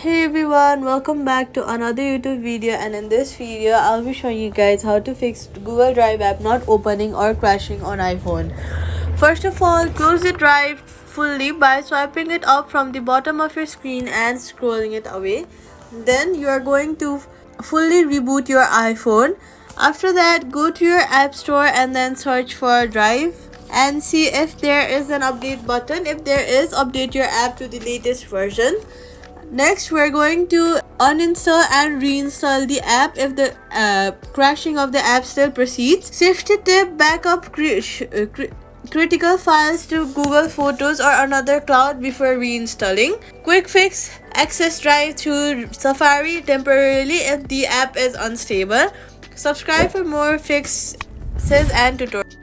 Hey everyone, welcome back to another YouTube video, and in this video I'll be showing you guys how to fix Google Drive app not opening or crashing on iPhone. First of all, close the drive fully by swiping it up from the bottom of your screen and scrolling it away. Then you are going to fully reboot your iPhone. After that, go to your app store and then search for Drive and see if there is an update button. If there is, update your app to the latest version. Next, we're going to uninstall and reinstall the app if the crashing of the app still proceeds. Safety tip: backup critical files to Google Photos or another cloud before reinstalling. Quick fix: access Drive through Safari temporarily if the app is unstable. Subscribe for more fixes and tutorials.